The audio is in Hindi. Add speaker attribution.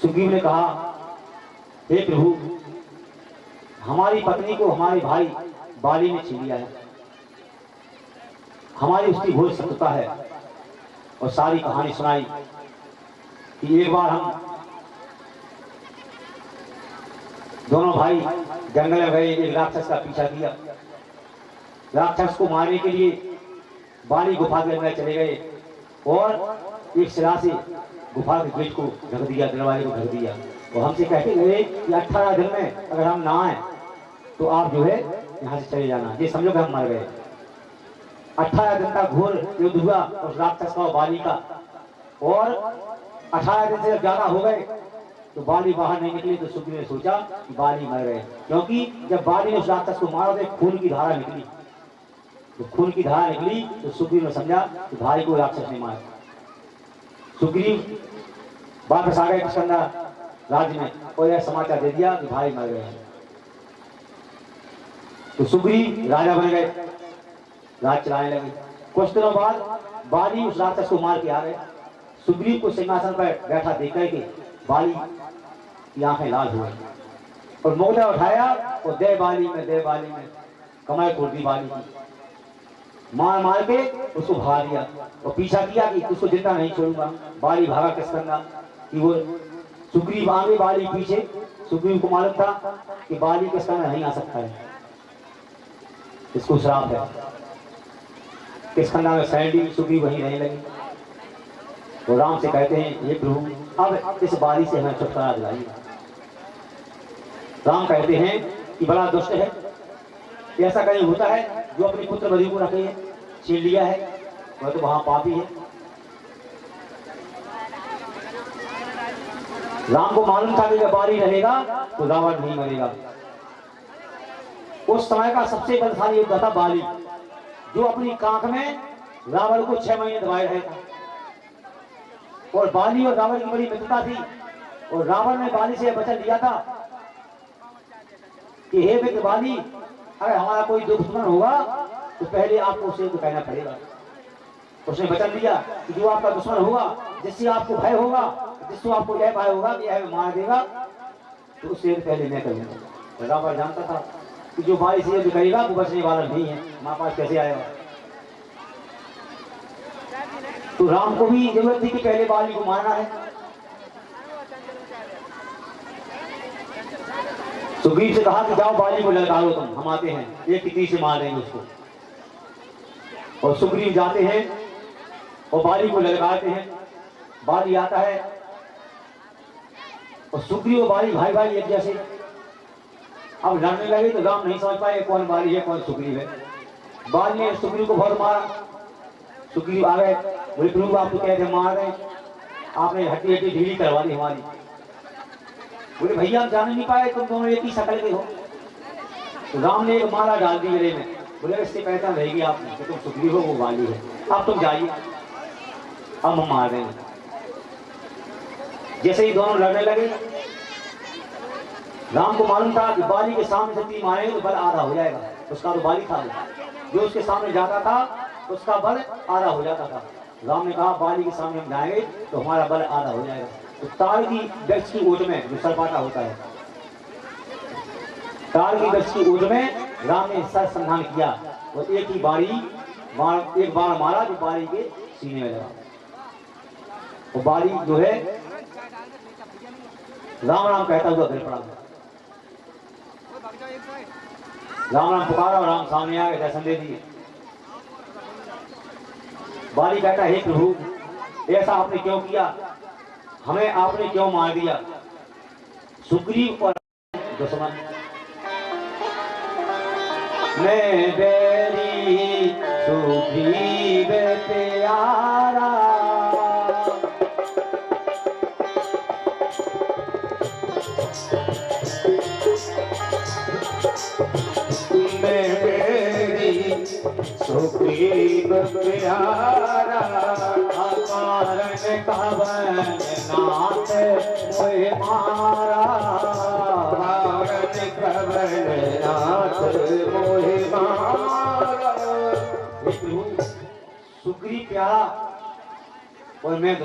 Speaker 1: सुग्रीव ने कहा, हे प्रभु, हमारी पत्नी को हमारे भाई बाली ने छीन लिया है। हमारी उसकी घोर शत्रुता है। और सारी कहानी सुनाई कि एक बार हम दोनों भाई जंगल में गए, एक राक्षस का पीछा किया। राक्षस को मारने के लिए बाली गुफा के अंदर चले गए और एक शिला से गुफा के गेट को ढक दिया, दरवाजे को ढक दिया। और हमसे कहते गए कि 18 दिन में अगर हम ना आए तो आप जो है यहाँ से चले जाना। ये समझो कि हम मर गए। 18 दिन का घोर युद्ध हुआ उस राक्षस का और बाली का। और 18 दिन से ज्यादा हो गए तो बाली बाहर नहीं निकली। तो सुग्रीव ने सोचा कि बाली मर गए, क्योंकि जब बाली ने उस राक्षस को मारा तो खून की धारा निकली। तो खून की धारा निकली तो सुग्रीव ने समझा कि भाई को राक्षस ने मारा। सुग्रीव वापस आ गए किष्किंधा राज्य में और यह समाचार दे दिया कि भाई मर गए हैं। तो सुग्रीव राजा बन गए, राज चलाने लगे। कुछ दिनों बाद बाली उस राक्षस को मार के आ गए। सुग्रीव को सिंहासन पर बैठा देख करके बाली की आंखें लाल हुई और मोगरा उठाया और दे बाली में कमाई खोल दी बाली की। मार मार के उसको भगा दिया और पीछा किया कि उसको जिंदा नहीं छोड़ूंगा। बाली भागा किष्किंधा कि वो सुग्रीव आगे बाली पीछे। सुग्रीव को मालूम था कि बाली किष्किंधा नहीं आ सकता है, इसको श्राप है। किष्किंधा में सैंडी सुग्रीव वहीं रहने लगे। वो राम से कहते हैं, ये प्रभु अब इस बाली से हमें छुटकारा दिलाइए। राम कहते हैं कि बड़ा दुष्ट है, ऐसा कहीं होता है जो अपनी पुत्र वधु को रखे है, छीन लिया है, वह तो वहां पापी है। राम को मालूम था कि जब बाली रहेगा तो रावण नहीं मरेगा। उस समय का सबसे बलशाली योद्धा था बाली, जो अपनी कांख में रावण को 6 महीने दबाए रहे था। और बाली और रावण की बड़ी मित्रता थी। और रावण ने बाली से वचन लिया था कि हे मित्र बाली, अगर हमारा कोई दुश्मन होगा तो पहले आपको उसे तो कहना पड़ेगा। उसने वचन दिया कि जो आपका दुश्मन होगा, जिससे आपको भय होगा, जिससे आपको यह भय होगा कि यह मार देगा, तो उससे पहले मैं करूंगा। रावण जानता था कि जो बाली से युद्ध करेगा वो बचने वाला नहीं है, हमारे पास कैसे आएगा। तो राम को भी जरूरत थी कि पहले बाली को मारना है। सुग्रीव से कहा कि जाओ बाली को ललकारो तुम, हम आते हैं, एक की तीर से मार देंगे उसको। और सुग्रीव जाते हैं और बाली को ललकारते हैं। बाली आता है और सुग्रीव और बाली भाई भाई एक जैसे। अब लड़ने लगे तो राम नहीं समझ पाए कौन बाली है कौन सुग्रीव है। बाली ने सुग्रीव को बहुत मारा। सुग्रीव आ गए, बोले प्रभु आप तो कहते मार रहे, आपने हड्डी हड्डी ढीली करवा दी हमारी। बोले भैया हम जान नहीं पाए तुम दोनों एक ही शक्ल के हो। तो राम ने एक माला डाल दी गले में। बोले इससे पहचान रहेगी आपने कि तुम सुग्रीव हो, वो बाली है। अब तुम जाइए, अब हम मार रहे हैं। जैसे ही दोनों लड़ने लगे, राम को मालूम था कि बाली के सामने से तीर मारेंगे तो बल आधा हो जाएगा। उसका तो बाली था, जो उसके सामने जाता था उसका बल आधा हो जाता था। राम ने कहा बाली के सामने हम जाएंगे तो हमारा बल आधा हो जाएगा। तो ताड़ की वृक्ष की ओट में जो सरपाटा होता है, ताड़ की वृक्ष की ओट में राम ने सर संधान किया और एक बार मारा जो बाली के सीने में लगा। वो बाली जो है राम राम कहता हुआ गिर पड़ा। राम राम पुकारा और राम सामने आ गए, दर्शन दे दिए। बाली कहता हे प्रभु ऐसा आपने क्यों किया, हमें आपने क्यों मार दिया। सुग्रीव और दुश्मन मैं बैरी सुग्रीव प्यारा, मैं बैरी सुग्रीव प्यारा, कारण कवन नाथ मोहे मारा, कारण कवन नाथ मोहे मारा। सुग्रीव प्यारा और मैं